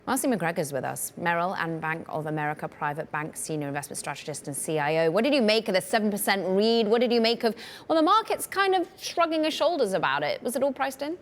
Marci McGregor is with us, Merrill and Bank of America Private Bank Senior Investment Strategist and CIO. What did you make of the 7% read? What did you make of, well, the market's kind of shrugging its shoulders about it? Was it all priced in?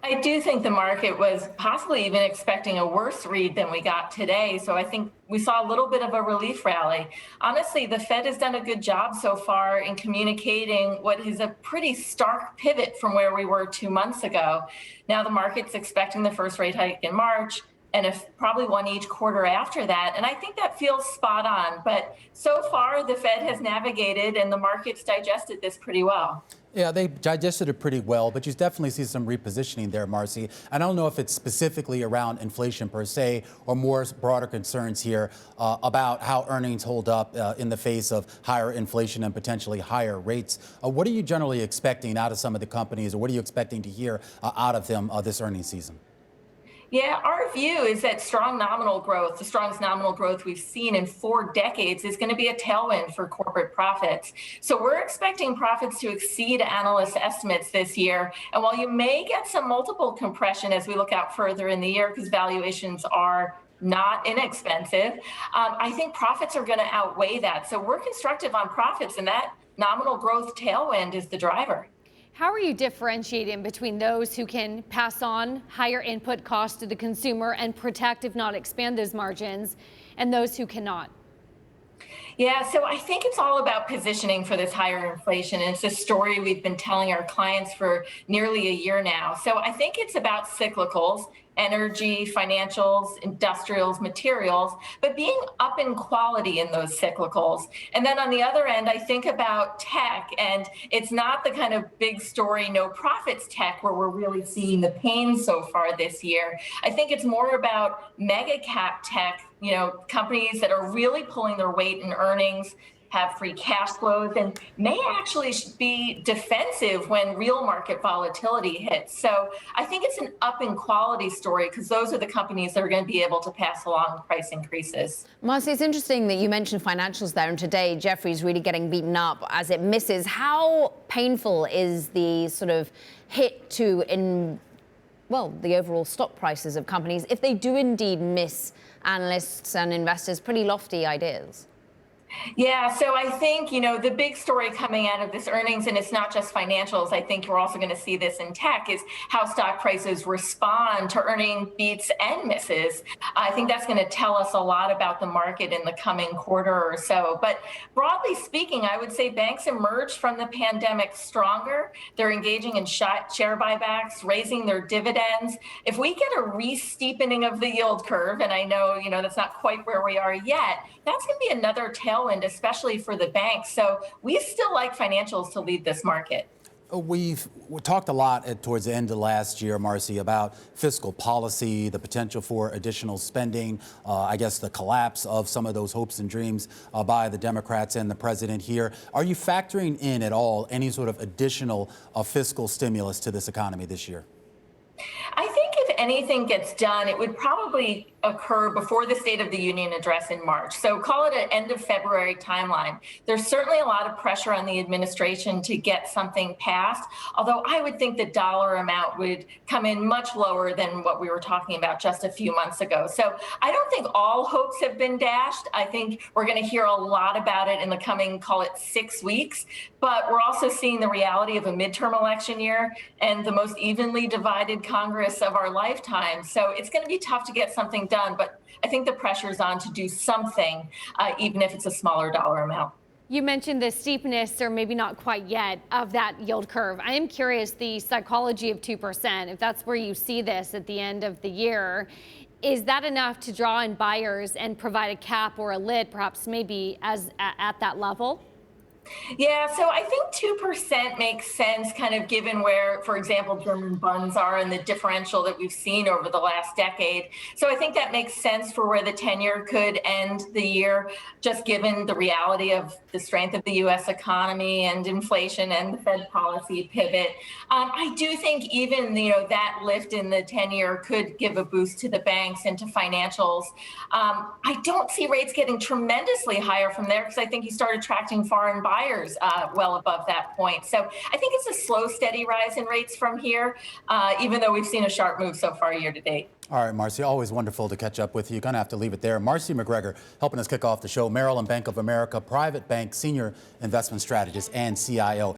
I do think the market was possibly even expecting a worse read than we got today. So I think we saw a little bit of a relief rally. Honestly, the Fed has done a good job so far in communicating what is a pretty stark pivot from where we were 2 months ago. Now the market's expecting the first rate hike in March, and if probably one each quarter after that. And I think that feels spot on. But so far, the Fed has navigated and the market's digested this pretty well. Yeah, they digested it pretty well, but you definitely see some repositioning there, Marci. I don't know if it's specifically around inflation per se or more broader concerns here about how earnings hold up in the face of higher inflation and potentially higher rates. What are you generally expecting out of some of the companies, or what are you expecting to hear out of them this earnings season? Yeah, our view is that strong nominal growth, the strongest nominal growth we've seen in 4 decades, is going to be a tailwind for corporate profits. So we're expecting profits to exceed analyst estimates this year. And while you may get some multiple compression as we look out further in the year, because valuations are not inexpensive, I think profits are going to outweigh that. So we're constructive on profits, and that nominal growth tailwind is the driver. How are you differentiating between those who can pass on higher input costs to the consumer and protect, if not expand, those margins, and those who cannot? Yeah, so I think it's all about positioning for this higher inflation. And it's a story we've been telling our clients for nearly a year now. So I think it's about cyclicals, energy, financials, industrials, materials, but being up in quality in those cyclicals. And then on the other end, I think about tech, and it's not the kind of big story, no profits tech, where we're really seeing the pain so far this year. I think it's more about mega cap tech, companies that are really pulling their weight in earnings, have free cash flows, and may actually be defensive when real market volatility hits. So I think it's an up in quality story, because those are the companies that are going to be able to pass along price increases. Marci, it's interesting that you mentioned financials there, and today Jefferies really getting beaten up as it misses. How painful is the sort of hit to the overall stock prices of companies if they do indeed miss analysts and investors' pretty lofty ideas? Yeah, so I think, the big story coming out of this earnings, and it's not just financials, I think we're also going to see this in tech, is how stock prices respond to earning beats and misses. I think that's going to tell us a lot about the market in the coming quarter or so. But broadly speaking, I would say banks emerged from the pandemic stronger. They're engaging in share buybacks, raising their dividends. If we get a re-steepening of the yield curve, and I know, that's not quite where we are yet, that's going to be another tailwind, especially for the banks. So we still like financials to lead this market. We talked a lot towards the end of last year, Marci, about fiscal policy, the potential for additional spending, I guess the collapse of some of those hopes and dreams by the Democrats and the president here. Are you factoring in at all any sort of additional fiscal stimulus to this economy this year? I think if anything gets done, it would probably occur before the State of the Union address in March. So call it an end of February timeline. There's certainly a lot of pressure on the administration to get something passed, although I would think the dollar amount would come in much lower than what we were talking about just a few months ago. So I don't think all hopes have been dashed. I think we're going to hear a lot about it in the coming, call it 6 weeks. But we're also seeing the reality of a midterm election year and the most evenly divided Congress of our lifetime. So it's going to be tough to get something done, but I think the pressure is on to do something, even if it's a smaller dollar amount. You mentioned the steepness, or maybe not quite yet, of that yield curve. I am curious, the psychology of 2%, if that's where you see this at the end of the year, is that enough to draw in buyers and provide a cap or a lid, perhaps maybe at that level? Yeah, so I think 2% makes sense, kind of given where, for example, German bonds are and the differential that we've seen over the last decade. So I think that makes sense for where the 10-year could end the year, just given the reality of the strength of the U.S. economy and inflation and the Fed policy pivot. I do think even, that lift in the 10-year could give a boost to the banks and to financials. I don't see rates getting tremendously higher from there, because I think you start attracting foreign buyers buyers well above that point. So I think it's a slow, steady rise in rates from here, even though we've seen a sharp move so far year to date. All right, Marci, always wonderful to catch up with you. Going to have to leave it there. Marci McGregor helping us kick off the show. Merrill and Bank of America Private Bank Senior Investment Strategist and CIO.